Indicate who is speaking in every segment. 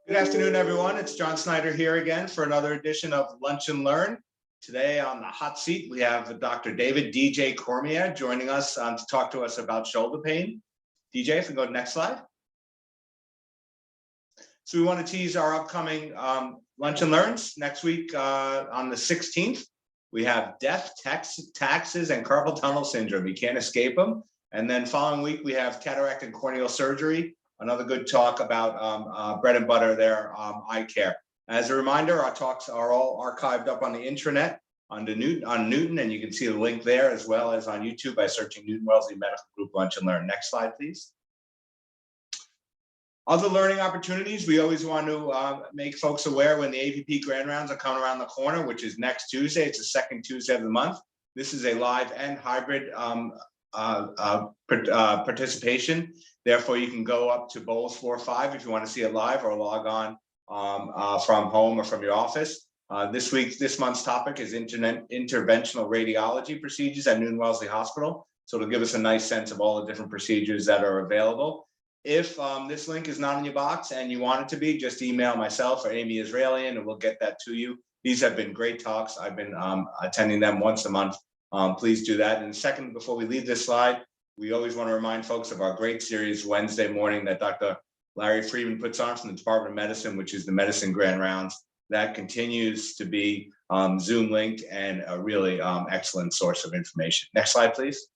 Speaker 1: Good afternoon, everyone. It's John Snyder here again for another edition of Lunch and Learn. Today on the hot seat, we have Dr. David DJ Cormier joining us to talk to us about shoulder pain. DJ, if we go to the next slide. So we want to tease our upcoming Lunch and Learns next week on the 16th. We have death, taxes, and carpal tunnel syndrome. You can't escape them. And then following week, we have cataract and corneal surgery. Another good talk about bread and butter there, eye care. As a reminder, our talks are all archived up on the intranet on Newton, and you can see the link there as well as on YouTube by searching Newton-Wellesley Medical Group Lunch and Learn. Next slide, please. Other learning opportunities, we always want to make folks aware when the AVP Grand Rounds are coming around the corner, which is next Tuesday. It's the second Tuesday of the month. This is a live and hybrid participation. Therefore, you can go up to Bowles 4-5 if you want to see it live, or log on from home or from your office. This month's topic is interventional radiology procedures at Newton-Wellesley Hospital. So it'll give us a nice sense of all the different procedures that are available. If this link is not in your box and you want it to be, just email myself or Amy Israelian and we'll get that to you. These have been great talks. I've been attending them once a month. Please do that. And second, before we leave this slide, we always want to remind folks of our great series Wednesday morning that Dr. Larry Friedman puts on from the Department of Medicine, which is the Medicine Grand Rounds. That continues to be Zoom linked and a really excellent source of information. Next slide, please.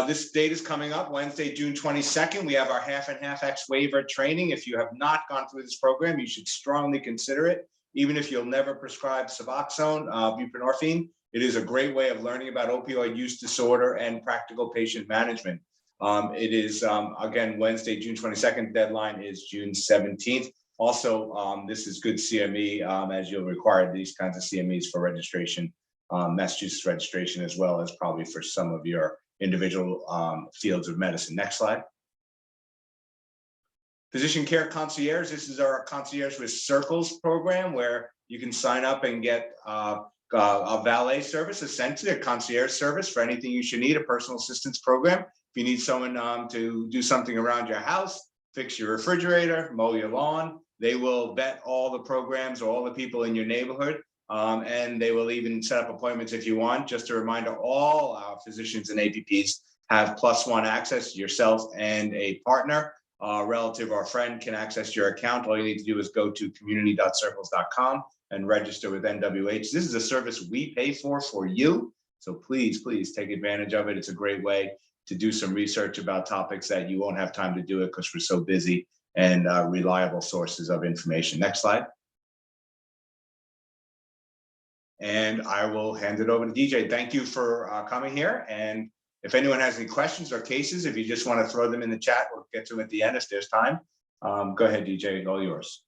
Speaker 1: This date is coming up Wednesday, June 22nd. We have our half and half X waiver training. If you have not gone through this program, you should strongly consider it. Even if you'll never prescribe Suboxone, buprenorphine, it is a great way of learning about opioid use disorder and practical patient management. It is, again, Wednesday, June 22nd. Deadline is June 17th. Also, this is good CME, as you'll require these kinds of CMEs for registration, Massachusetts registration, as well as probably for some of your individual fields of medicine. Next slide. Physician Care Concierge. This is our Concierge with Circles program where you can sign up and get a valet service, essentially a concierge service for anything you should need, a personal assistance program. If you need someone to do something around your house, fix your refrigerator, mow your lawn, they will vet all the programs or all the people in your neighborhood. And they will even set up appointments if you want. Just a reminder, all our physicians and APPs have +1 access. Yourself and a partner, relative or friend can access your account. All you need to do is go to community.circles.com and register with NWH. This is a service we pay for you. So please take advantage of it. It's a great way to do some research about topics that you won't have time to do it because we're so busy, and reliable sources of information. Next slide. And I will hand it over to DJ. Thank you for coming here. And if anyone has any questions or cases, if you just want to throw them in the chat, we'll get to them at the end if there's time. Go ahead, DJ, all yours.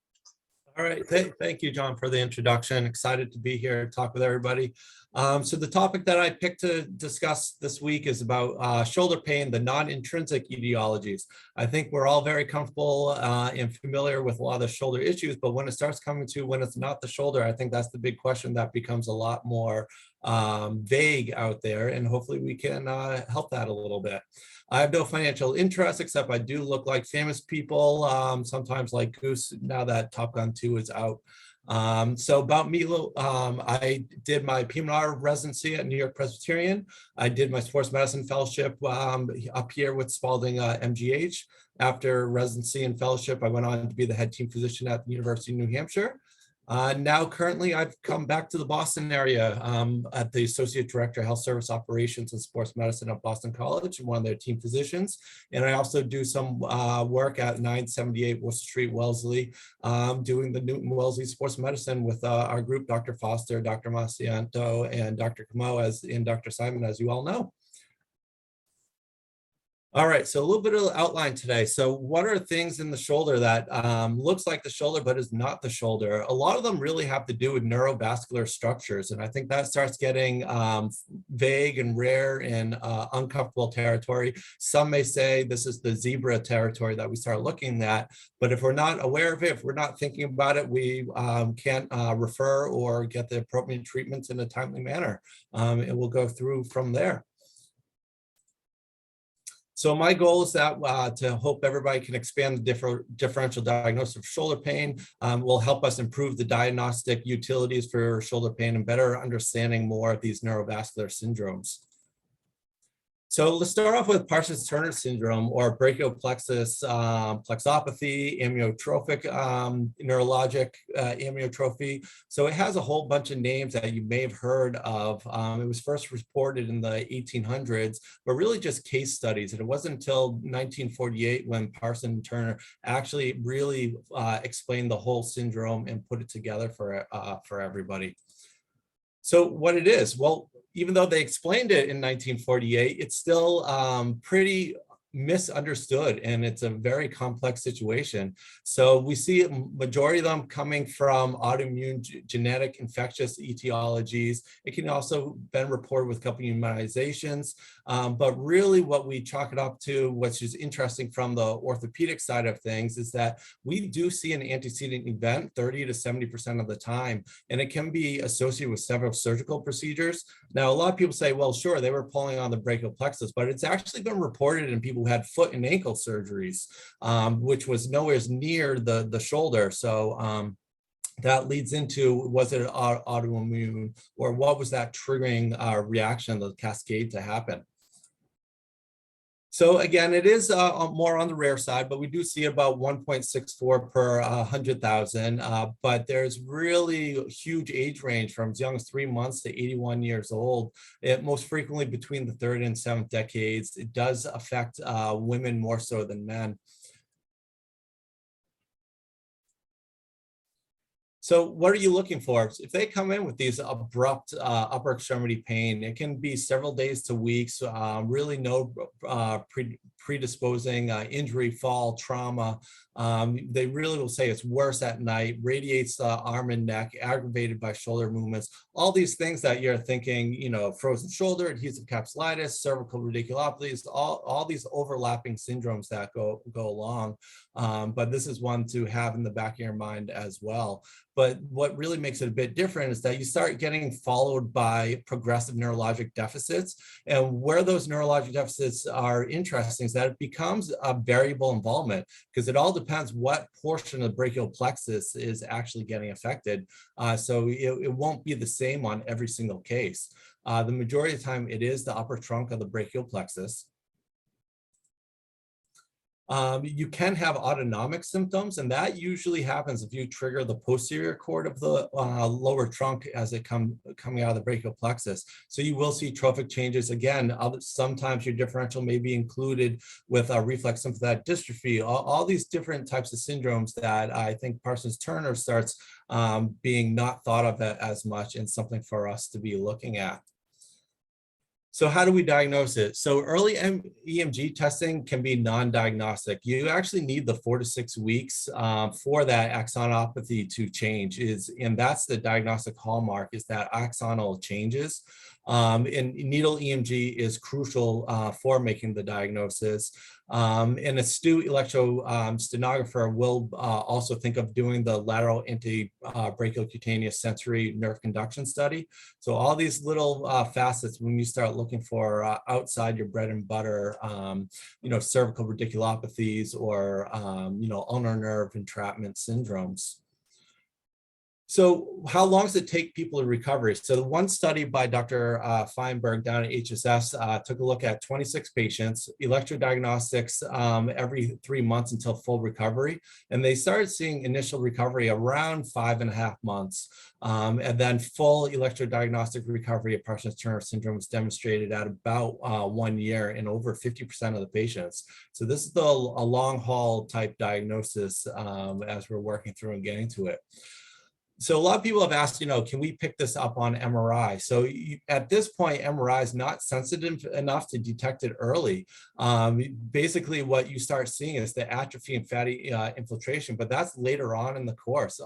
Speaker 2: All right, thank you, John, for the introduction. Excited to be here to talk with everybody. So the topic that I picked to discuss this week is about shoulder pain, the non-intrinsic etiologies. I think we're all very comfortable and familiar with a lot of the shoulder issues, but when it starts coming to when it's not the shoulder, I think that's the big question that becomes a lot more vague out there, and hopefully we can help that a little bit. I have no financial interest, except I do look like famous people, sometimes like Goose, now that Top Gun 2 is out. So about me, I did my PM&R residency at New York Presbyterian. I did my sports medicine fellowship up here with Spalding MGH. After residency and fellowship, I went on to be the head team physician at the University of New Hampshire. Now, currently, I've come back to the Boston area at the Associate Director of Health Service Operations and Sports Medicine at Boston College, and one of their team physicians. And I also do some work at 978 Worcester Street, Wellesley, doing the Newton-Wellesley Sports Medicine with our group, Dr. Foster, Dr. Macianto, and Dr. Camo, and Dr. Simon, as you all know. All right, so a little bit of outline today. So what are things in the shoulder that looks like the shoulder but is not the shoulder? A lot of them really have to do with neurovascular structures, and I think that starts getting vague and rare and uncomfortable territory. Some may say this is the zebra territory that we start looking at, but if we're not aware of it, if we're not thinking about it, we can't refer or get the appropriate treatments in a timely manner, and we'll go through from there. So my goal is that to hope everybody can expand the differential diagnosis of shoulder pain will help us improve the diagnostic utilities for shoulder pain and better understanding more of these neurovascular syndromes. So let's start off with Parsons-Turner syndrome, or brachial plexus plexopathy, amyotrophic neurologic amyotrophy. So it has a whole bunch of names that you may have heard of. It was first reported in the 1800s, but really just case studies. And it wasn't until 1948 when Parsons-Turner actually really explained the whole syndrome and put it together for everybody. So what it is, well, even though they explained it in 1948, it's still pretty misunderstood, and it's a very complex situation. So we see a majority of them coming from autoimmune genetic infectious etiologies. It can also been reported with a couple immunizations, but really what we chalk it up to, which is interesting from the orthopedic side of things, is that we do see an antecedent event 30 to 70% of the time, and it can be associated with several surgical procedures. Now, a lot of people say, well, sure, they were pulling on the brachial plexus, but it's actually been reported in people who had foot and ankle surgeries, which was nowhere near the shoulder. So that leads into, was it autoimmune, or what was that triggering reaction, the cascade to happen? So again, it is more on the rare side, but we do see about 1.64 per 100,000. But there's really a huge age range from as young as 3 months to 81 years old. It most frequently between the third and seventh decades. It does affect women more so than men. So what are you looking for? If they come in with these abrupt upper extremity pain, it can be several days to weeks, really no predisposing injury, fall, trauma. They really will say it's worse at night, radiates the arm and neck, aggravated by shoulder movements, all these things that you're thinking, you know, frozen shoulder, adhesive capsulitis, cervical radiculopathies, all these overlapping syndromes that go along. But this is one to have in the back of your mind as well. But what really makes it a bit different is that you start getting followed by progressive neurologic deficits. And where those neurologic deficits are interesting is that it becomes a variable involvement, because it all depends what portion of the brachial plexus is actually getting affected. So it won't be the same on every single case. The majority of the time, it is the upper trunk of the brachial plexus. You can have autonomic symptoms, and that usually happens if you trigger the posterior cord of the lower trunk as it coming out of the brachial plexus. So you will see trophic changes. Again, sometimes your differential may be included with reflex sympathetic dystrophy, all these different types of syndromes that I think Parsons-Turner starts being not thought of as much, and something for us to be looking at. So how do we diagnose it? So early EMG testing can be non-diagnostic. You actually need the 4 to 6 weeks for that axonopathy to change, and that's the diagnostic hallmark, is that axonal changes. And needle EMG is crucial for making the diagnosis. An astute electrostenographer will also think of doing the lateral anti-brachial cutaneous sensory nerve conduction study. So all these little facets, when you start looking for outside your bread and butter, you know, cervical radiculopathies or, you know, ulnar nerve entrapment syndromes. So how long does it take people to recovery? So the one study by Dr. Feinberg down at HSS took a look at 26 patients, electrodiagnostics every 3 months until full recovery. And they started seeing initial recovery around 5.5 months. And then full electrodiagnostic recovery of Parsons-Turner syndrome was demonstrated at about 1 year in over 50% of the patients. So this is a long haul type diagnosis as we're working through and getting to it. So a lot of people have asked, you know, can we pick this up on MRI? So at this point, MRI is not sensitive enough to detect it early. Basically, what you start seeing is the atrophy and fatty infiltration, but that's later on in the course.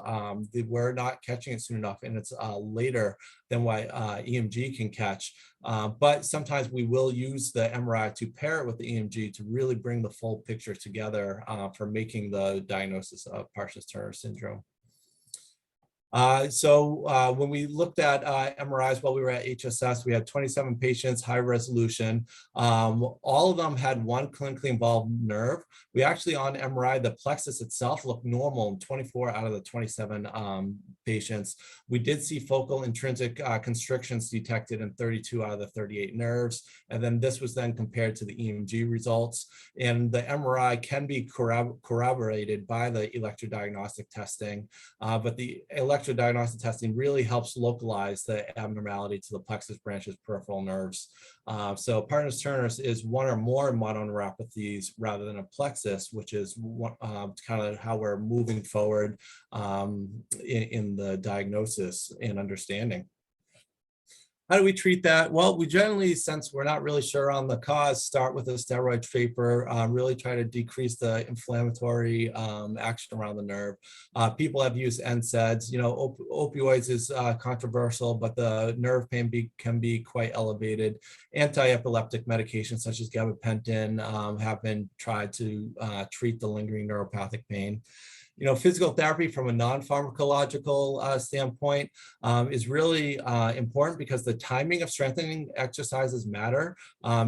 Speaker 2: We're not catching it soon enough, and it's later than what EMG can catch. But sometimes we will use the MRI to pair it with the EMG to really bring the full picture together for making the diagnosis of Parsons-Turner syndrome. When we looked at MRIs while we were at HSS, we had 27 patients, high resolution. All of them had one clinically involved nerve. We actually on MRI, the plexus itself looked normal in 24 out of the 27 patients. We did see focal intrinsic constrictions detected in 32 out of the 38 nerves. And then this was then compared to the EMG results. And the MRI can be corroborated by the electrodiagnostic testing, but the electrodiagnostic testing really helps localize the abnormality to the plexus branches peripheral nerves. So Partners-Turner's is one or more mononeuropathies rather than a plexus, which is kind of how we're moving forward in the diagnosis and understanding. How do we treat that? Well, we generally, since we're not really sure on the cause, start with a steroid taper, really try to decrease the inflammatory action around the nerve. People have used NSAIDs. You know, opioids is controversial, but the nerve pain can be quite elevated. Anti-epileptic medications such as gabapentin have been tried to treat the lingering neuropathic pain. You know, physical therapy from a non-pharmacological standpoint is really important because the timing of strengthening exercises matter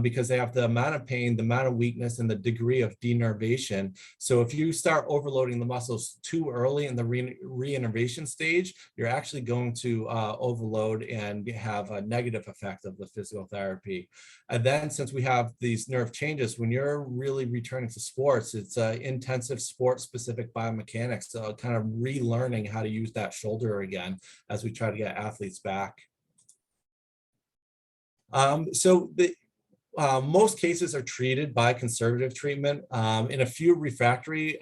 Speaker 2: because they have the amount of pain, the amount of weakness, and the degree of denervation. So if you start overloading the muscles too early in the reinnervation stage, you're actually going to overload and have a negative effect of the physical therapy. And then since we have these nerve changes, when you're really returning to sports, it's intensive sport-specific biomechanics. So kind of relearning how to use that shoulder again as we try to get athletes back. Most cases are treated by conservative treatment. In a few refractory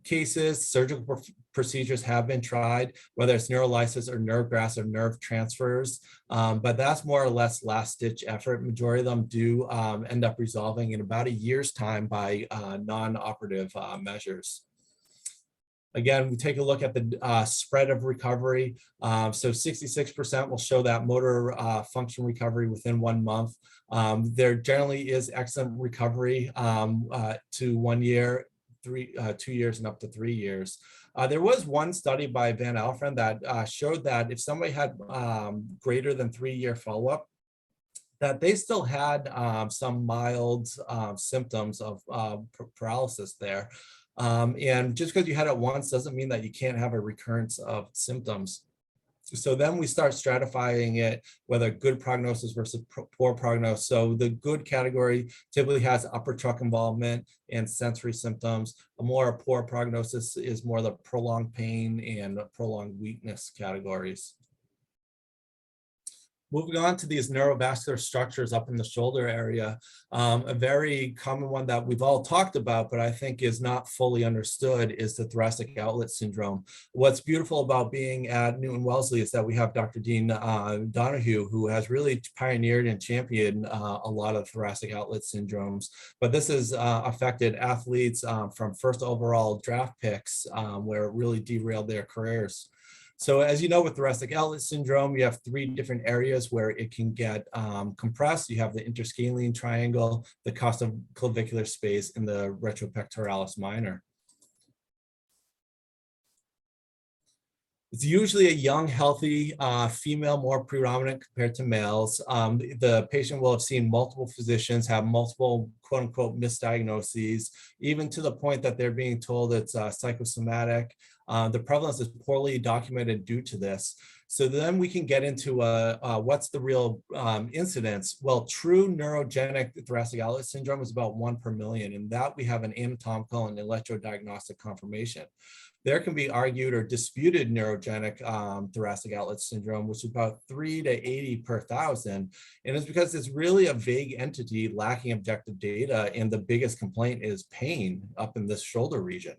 Speaker 2: cases, surgical procedures have been tried, whether it's neurolysis or nerve grafts or nerve transfers, but that's more or less last ditch effort. Majority of them do end up resolving in about a year's time by non-operative measures. Again, we take a look at the spread of recovery. So 66% will show that motor function recovery within 1 month. There generally is excellent recovery to 1 year, 2 years, and up to 3 years. There was one study by Van Alphen that showed that if somebody had greater than 3-year follow-up, that they still had some mild symptoms of paralysis there. And just because you had it once doesn't mean that you can't have a recurrence of symptoms. So then we start stratifying it, whether good prognosis versus poor prognosis. So the good category typically has upper trunk involvement and sensory symptoms. A more poor prognosis is more the prolonged pain and prolonged weakness categories. Moving on to these neurovascular structures up in the shoulder area, a very common one that we've all talked about, but I think is not fully understood is the thoracic outlet syndrome. What's beautiful about being at Newton-Wellesley is that we have Dr. Dean Donahue, who has really pioneered and championed a lot of thoracic outlet syndromes. But this has affected athletes from first overall draft picks, where it really derailed their careers. So as you know, with thoracic outlet syndrome, you have 3 different areas where it can get compressed. You have the interscalene triangle, the costoclavicular space, and the retropectoralis minor. It's usually a young, healthy female, more predominant compared to males. The patient will have seen multiple physicians, have multiple quote unquote misdiagnoses, even to the point that they're being told it's psychosomatic. The prevalence is poorly documented due to this. So then we can get into what's the real incidence? Well, true neurogenic thoracic outlet syndrome is about 1 per million, and that we have an anatomical and electrodiagnostic confirmation. There can be argued or disputed neurogenic thoracic outlet syndrome, which is about 3 to 80 per 1,000. And it's because it's really a vague entity lacking objective data. And the biggest complaint is pain up in this shoulder region.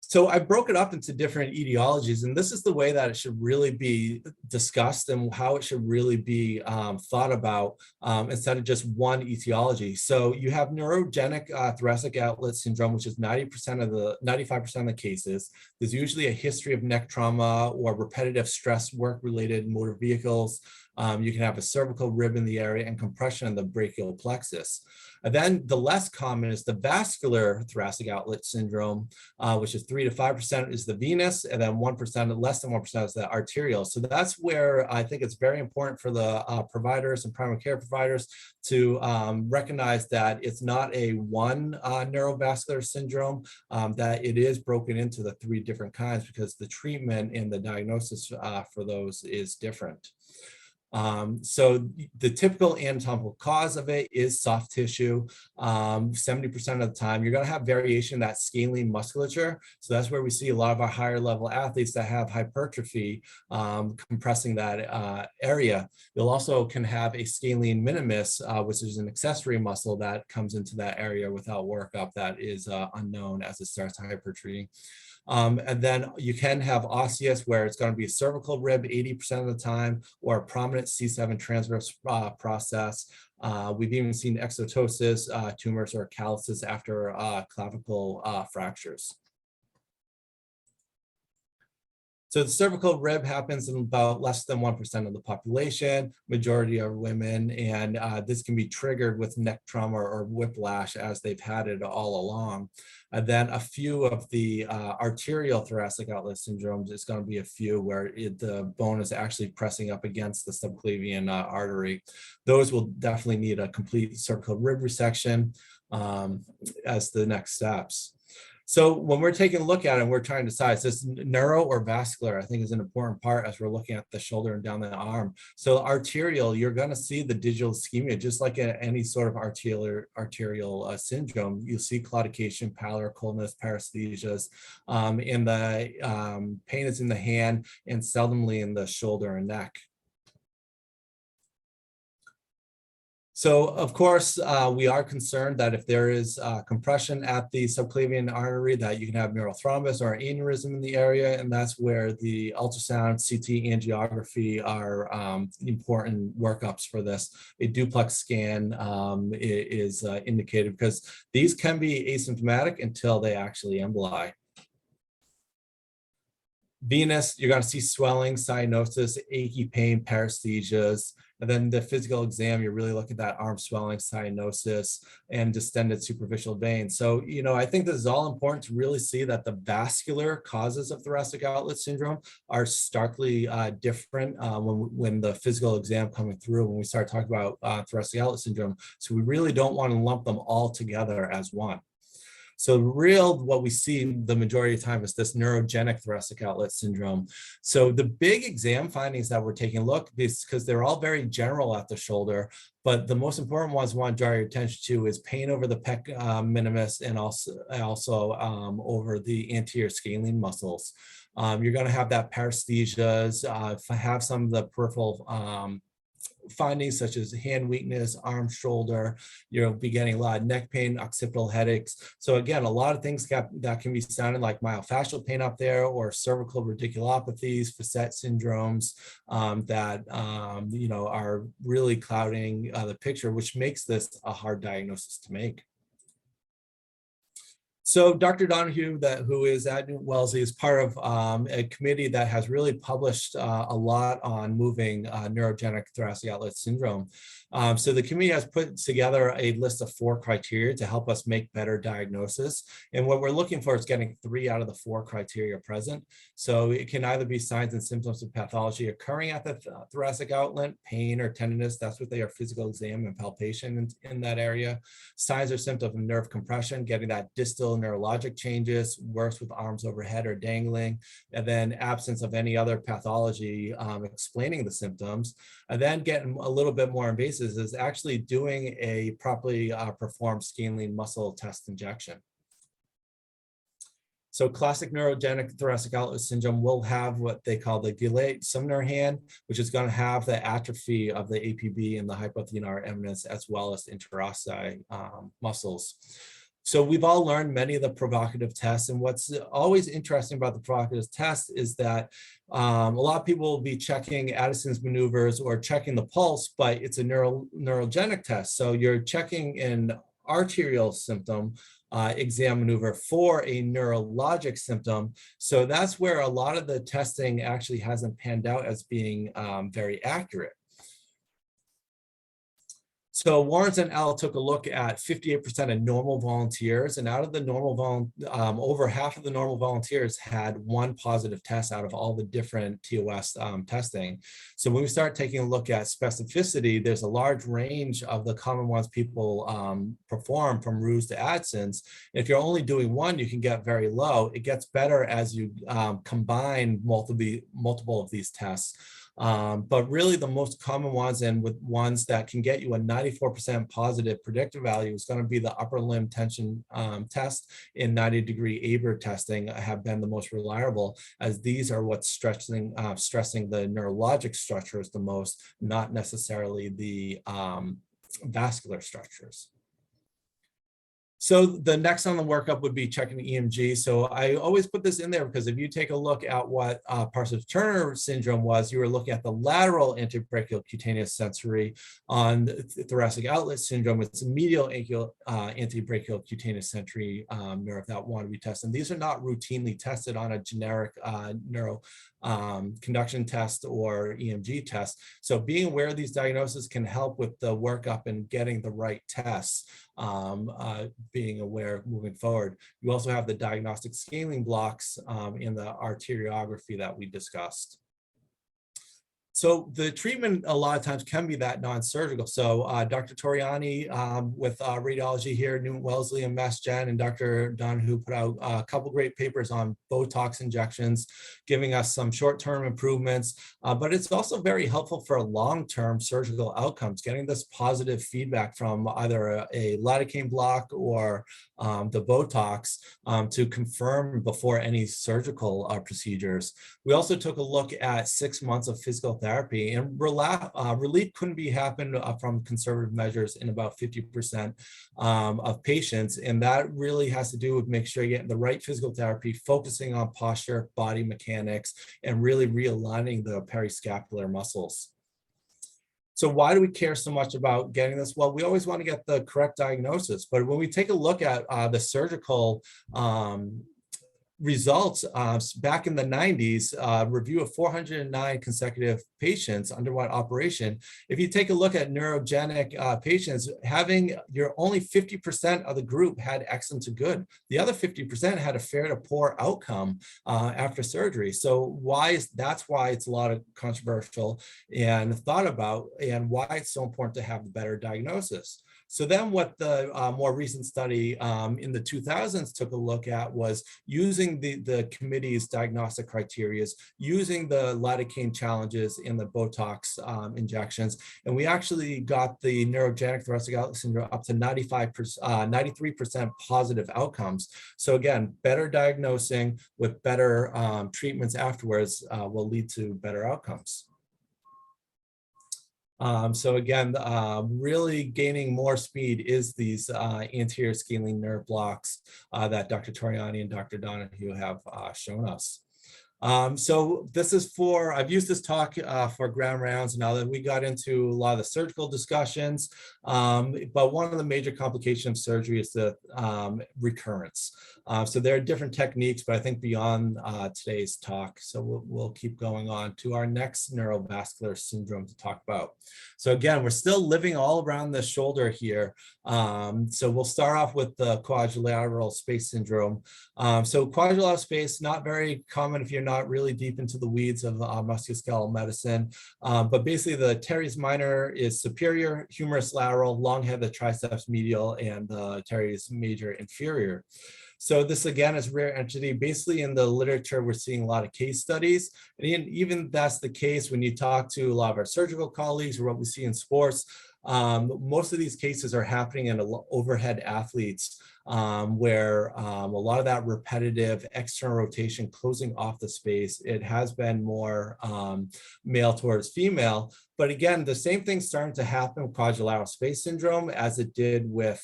Speaker 2: So I broke it up into different etiologies, and this is the way that it should really be discussed and how it should really be thought about instead of just one etiology. So you have neurogenic thoracic outlet syndrome, which is 95% of the cases. There's usually a history of neck trauma or repetitive stress work-related motor vehicles. You can have a cervical rib in the area and compression in the brachial plexus. And then the less common is the vascular thoracic outlet syndrome, which is 3 3 to 5% is the venous, and then 1%, less than 1% is the arterial. So that's where I think it's very important for the providers and primary care providers to recognize that it's not a one neurovascular syndrome, that it is broken into the 3 different kinds, because the treatment and the diagnosis for those is different. So the typical anatomical cause of it is soft tissue. 70% of the time, you're going to have variation in that scalene musculature. So that's where we see a lot of our higher level athletes that have hypertrophy compressing that area. You'll also can have a scalene minimus, which is an accessory muscle that comes into that area without workup that is unknown as it starts to hypertrophy. And then you can have osseous, where it's going to be a cervical rib 80% of the time, or a prominent C7 transverse process. We've even seen exotosis, tumors, or calluses after clavicle fractures. So the cervical rib happens in about less than 1% of the population, majority are women, and this can be triggered with neck trauma or whiplash as they've had it all along. And then a few of the arterial thoracic outlet syndromes, it's going to be a few where the bone is actually pressing up against the subclavian artery. Those will definitely need a complete cervical rib resection as the next steps. So when we're taking a look at it and we're trying to decide, is this neuro or vascular, I think is an important part as we're looking at the shoulder and down the arm. So arterial, you're going to see the digital ischemia, just like any sort of arterial syndrome. You'll see claudication, pallor, coldness, paresthesias, and the pain is in the hand and seldomly in the shoulder and neck. So, of course, we are concerned that if there is compression at the subclavian artery, that you can have neurothrombus or aneurysm in the area, and that's where the ultrasound, CT, angiography are important workups for this. A duplex scan is indicated, because these can be asymptomatic until they actually emboli. Venous, you're going to see swelling, cyanosis, achy pain, paresthesias. And then the physical exam, you're really looking at that arm swelling, cyanosis, and distended superficial veins. So, you know, I think this is all important to really see that the vascular causes of thoracic outlet syndrome are starkly different when the physical exam coming through, when we start talking about thoracic outlet syndrome. So we really don't want to lump them all together as one. So what we see the majority of the time is this neurogenic thoracic outlet syndrome. So the big exam findings that we're taking a look, because they're all very general at the shoulder, but the most important ones I want to draw your attention to is pain over the pec minimus and also over the anterior scalene muscles. You're going to have that paresthesias, have some of the peripheral findings such as hand weakness, arm, shoulder. You'll be getting a lot of neck pain, occipital headaches. So again, a lot of things that can be sounding like myofascial pain up there, or cervical radiculopathies, facet syndromes that you know, are really clouding the picture, which makes this a hard diagnosis to make. So Dr. Donahue, who is at Newton-Wellesley, is part of a committee that has really published a lot on moving neurogenic thoracic outlet syndrome. So the committee has put together a list of 4 criteria to help us make better diagnosis. And what we're looking for is getting 3 out of the 4 criteria present. So it can either be signs and symptoms of pathology occurring at the thoracic outlet, pain or tenderness, that's what they are, physical exam and palpation in that area. Signs or symptoms of nerve compression, getting that distal neurologic changes, worse with arms overhead or dangling, and then absence of any other pathology explaining the symptoms. And then getting a little bit more invasive is actually doing a properly performed scalene muscle test injection. So classic neurogenic thoracic outlet syndrome will have what they call the delayed sumner hand, which is going to have the atrophy of the APB and the hypothenar eminence, as well as interossei muscles. So we've all learned many of the provocative tests, and what's always interesting about the provocative test is that a lot of people will be checking Addison's maneuvers or checking the pulse, but it's a neurogenic test. So you're checking an arterial symptom exam maneuver for a neurologic symptom. So that's where a lot of the testing actually hasn't panned out as being very accurate. So Warrens and L took a look at 58% of normal volunteers, and out of the normal over half of the normal volunteers had one positive test out of all the different TOS testing. So when we start taking a look at specificity, there's a large range of the common ones people perform, from ruse to Adsons. If you're only doing one, you can get very low. It gets better as you combine multiple of these tests. But really the most common ones, and with ones that can get you a 94% positive predictive value, is going to be the upper limb tension test and 90-degree Aber testing have been the most reliable, as these are what's stressing the neurologic structures the most, not necessarily the vascular structures. So the next on the workup would be checking the EMG. So I always put this in there because if you take a look at what Parsons-Turner syndrome was, you were looking at the lateral antebrachial cutaneous sensory. On thoracic outlet syndrome, it's medial antebrachial cutaneous sensory nerve that want to be tested. And these are not routinely tested on a generic neuro conduction test or EMG test. So being aware of these diagnoses can help with the workup and getting the right tests. Being aware moving forward. You also have the diagnostic scaling blocks in the arteriography that we discussed. So the treatment a lot of times can be that non-surgical. So Dr. Toriani with radiology here, Newton-Wellesley and Mass Gen, and Dr. Donahue put out a couple great papers on Botox injections, giving us some short-term improvements, but it's also very helpful for long-term surgical outcomes, getting this positive feedback from either a lidocaine block or the Botox to confirm before any surgical procedures. We also took a look at 6 months of physical therapy, and relief couldn't be happened from conservative measures in about 50% of patients. And that really has to do with making sure you're getting the right physical therapy, focusing on posture, body mechanics, and really realigning the periscapular muscles. So why do we care so much about getting this? Well, we always want to get the correct diagnosis, but when we take a look at the surgical results back in the 90s, review of 409 consecutive patients underwent operation. If you take a look at neurogenic patients, having your only 50% of the group had excellent to good. The other 50% had a fair to poor outcome after surgery. So that's why it's a lot of controversial and thought about, and why it's so important to have the better diagnosis. So then what the more recent study in the 2000s took a look at was using the committee's diagnostic criteria, using the lidocaine challenges in the Botox injections. And we actually got the neurogenic thoracic outlet syndrome up to 93% positive outcomes. So again, better diagnosing with better treatments afterwards will lead to better outcomes. So again, really gaining more speed is these anterior scaling nerve blocks that Dr. Toriani and Dr. Donahue have shown us. So this is I've used this talk for ground rounds now that we got into a lot of the surgical discussions, but one of the major complications of surgery is the recurrence. So there are different techniques, but I think beyond today's talk. So we'll keep going on to our next neurovascular syndrome to talk about. So again, we're still living all around the shoulder here. So we'll start off with the quadrilateral space syndrome. So quadrilateral space, not very common if you're not really deep into the weeds of musculoskeletal medicine. But basically the teres minor is superior, humerus lateral, long head, the triceps medial, and the teres major inferior. So this again is rare entity. Basically in the literature, we're seeing a lot of case studies. And even that's the case when you talk to a lot of our surgical colleagues or what we see in sports. Most of these cases are happening in overhead athletes where a lot of that repetitive external rotation closing off the space, it has been more male towards female. But again, the same thing's starting to happen with quadrilateral space syndrome as it did with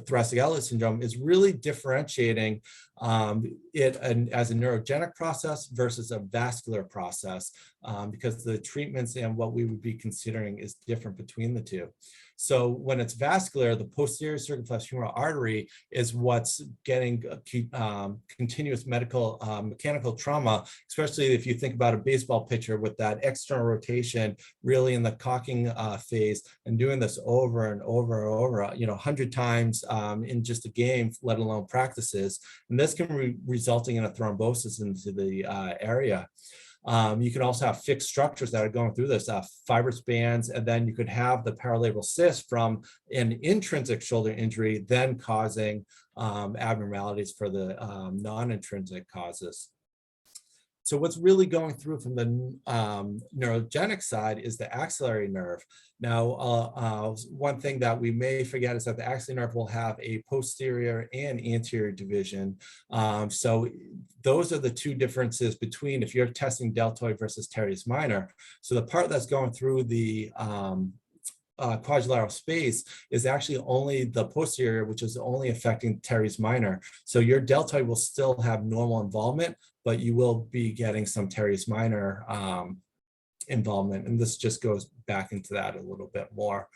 Speaker 2: thoracic outlet syndrome, is really differentiating it as a neurogenic process versus a vascular process because the treatments and what we would be considering is different between the two. So when it's vascular, the posterior circumflex artery is what's getting continuous mechanical trauma, especially if you think about a baseball pitcher with that external rotation, really in the cocking phase, and doing this over and over and over, 100 times in just a game, let alone practices. And this can be resulting in a thrombosis into the area. You can also have fixed structures that are going through this, fibrous bands, and then you could have the paralabral cyst from an intrinsic shoulder injury, then causing abnormalities for the non-intrinsic causes. So what's really going through from the neurogenic side is the axillary nerve. Now, one thing that we may forget is that the axillary nerve will have a posterior and anterior division. So those are the two differences between if you're testing deltoid versus teres minor. So the part that's going through the quadrilateral space is actually only the posterior, which is only affecting teres minor. So your deltoid will still have normal involvement, but you will be getting some teres minor involvement. And this just goes back into that a little bit more.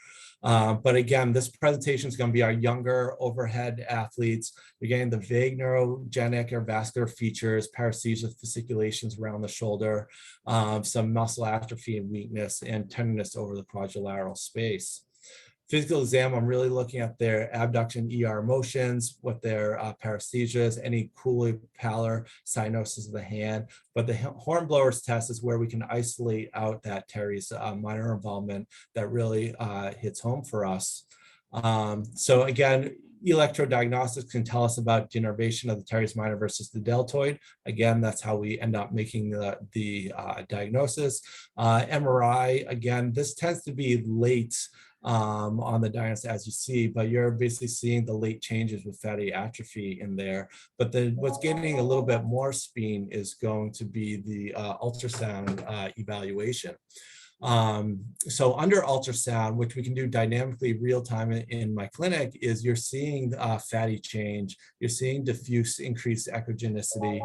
Speaker 2: But again, this presentation is going to be our younger overhead athletes. You're getting the vague neurogenic or vascular features, paresthesia, fasciculations around the shoulder, some muscle atrophy and weakness, and tenderness over the quadrilateral space. Physical exam, I'm really looking at their abduction ER motions, what their paresthesia is, any cooling, pallor, cyanosis of the hand. But the Hornblower's test is where we can isolate out that teres minor involvement that really hits home for us. So again, electrodiagnostics can tell us about denervation of the teres minor versus the deltoid. Again, that's how we end up making the diagnosis. MRI, again, this tends to be late on the diagnosis, as you see, but you're basically seeing the late changes with fatty atrophy in there. But then what's getting a little bit more spin is going to be the ultrasound evaluation. So under ultrasound, which we can do dynamically real time in my clinic, is you're seeing fatty change, you're seeing diffuse increased echogenicity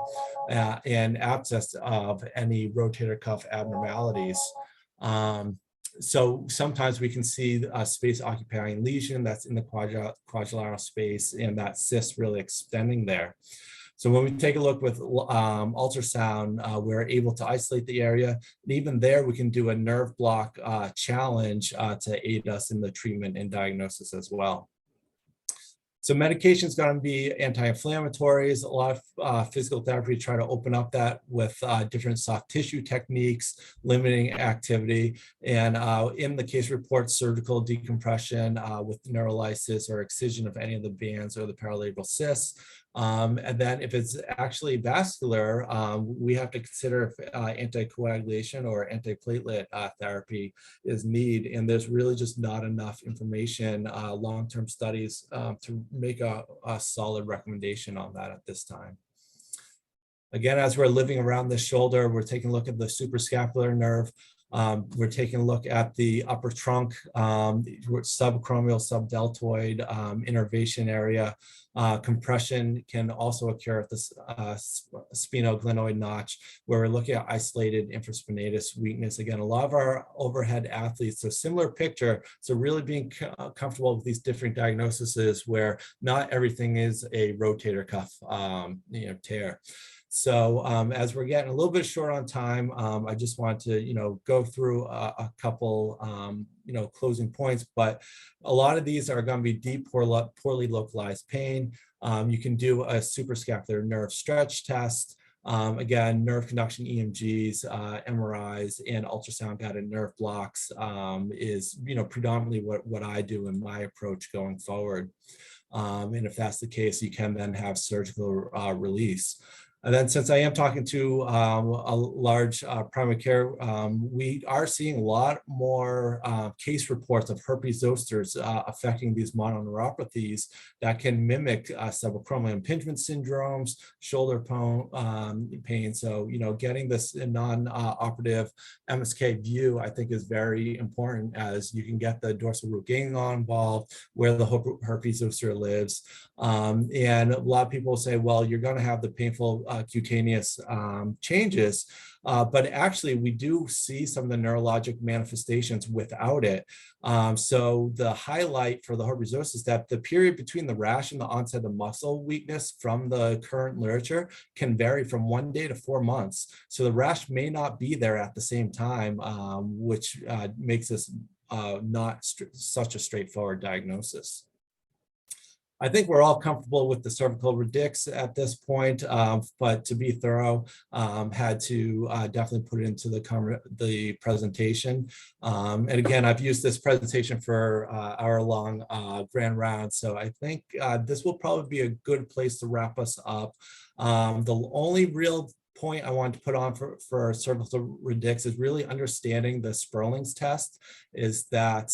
Speaker 2: and abscess of any rotator cuff abnormalities. So sometimes we can see a space occupying lesion that's in the quadrilateral space, and that cyst really extending there. So when we take a look with ultrasound, we're able to isolate the area. And even there, we can do a nerve block challenge to aid us in the treatment and diagnosis as well. So medication is going to be anti-inflammatories, a lot of physical therapy, try to open up that with different soft tissue techniques, limiting activity, and in the case report, surgical decompression with neurolysis or excision of any of the bands or the paralabral cysts. And then if it's actually vascular, we have to consider if anticoagulation or antiplatelet therapy is needed. And there's really just not enough information, long-term studies to make a solid recommendation on that at this time. Again, as we're living around the shoulder, we're taking a look at the suprascapular nerve. We're taking a look at the upper trunk, subacromial, subdeltoid innervation area. Compression can also occur at the sphenoglenoid notch, where we're looking at isolated infraspinatus weakness. Again, a lot of our overhead athletes, so similar picture. So really being comfortable with these different diagnoses where not everything is a rotator cuff tear. So as we're getting a little bit short on time, I just want to, go through a couple, closing points, but a lot of these are going to be deep, poorly localized pain. You can do a suprascapular nerve stretch test. Again, nerve conduction EMGs, MRIs, and ultrasound guided nerve blocks is, predominantly what I do in my approach going forward. And if that's the case, you can then have surgical release. And then since I am talking to a large primary care, we are seeing a lot more case reports of herpes zosters affecting these mononeuropathies that can mimic subacromial impingement syndromes, shoulder pain. So, getting this non-operative MSK view, I think, is very important, as you can get the dorsal root ganglion involved, where the herpes zoster lives. And a lot of people say, well, you're going to have the painful cutaneous changes, but actually we do see some of the neurologic manifestations without it. So the highlight for the herpes is that the period between the rash and the onset of muscle weakness from the current literature can vary from 1 day to 4 months. So the rash may not be there at the same time, which makes this not such a straightforward diagnosis. I think we're all comfortable with the cervical radix at this point, but to be thorough, had to definitely put it into the presentation. And again, I've used this presentation for our long grand round, so I think this will probably be a good place to wrap us up. The only real point I wanted to put on for cervical radix is really understanding the Sperling's test, is that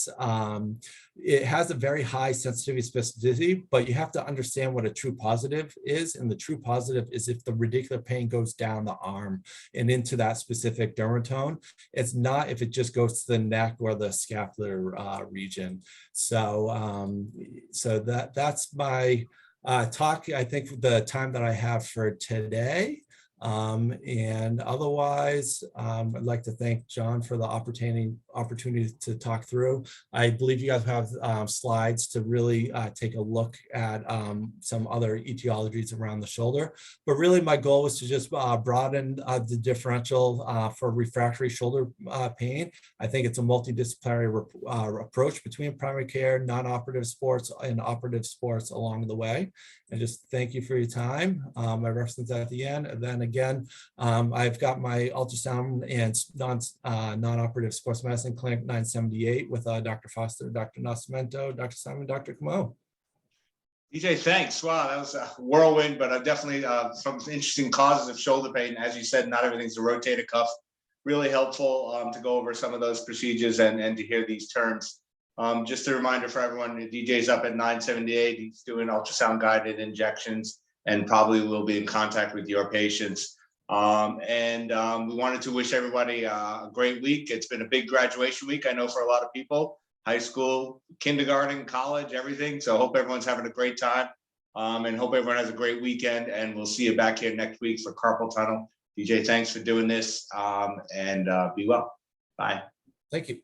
Speaker 2: it has a very high sensitivity specificity, but you have to understand what a true positive is. And the true positive is if the radicular pain goes down the arm and into that specific dermatome. It's not if it just goes to the neck or the scapular region. So, that's my talk. I think the time that I have for today. And otherwise, I'd like to thank John for the opportunity to talk through. I believe you guys have slides to really take a look at some other etiologies around the shoulder. But really my goal was to just broaden the differential for refractory shoulder pain. I think it's a multidisciplinary approach between primary care, non-operative sports, and operative sports along the way. And just thank you for your time. My reference at the end, and then again, I've got my ultrasound and non-operative sports medicine clinic 978 with Dr. Foster, Dr. Nascimento, Dr. Simon, Dr. Camo.
Speaker 1: DJ, thanks. Wow, that was a whirlwind, but definitely some interesting causes of shoulder pain. As you said, not everything's a rotator cuff. Really helpful to go over some of those procedures and to hear these terms. Just a reminder for everyone, DJ's up at 978. He's doing ultrasound guided injections and probably will be in contact with your patients. We wanted to wish everybody a great week. It's been a big graduation week, I know, for a lot of people, high school, kindergarten, college, everything. So hope everyone's having a great time and hope everyone has a great weekend. And we'll see you back here next week for carpal tunnel. DJ, thanks for doing this and be well. Bye.
Speaker 2: Thank you.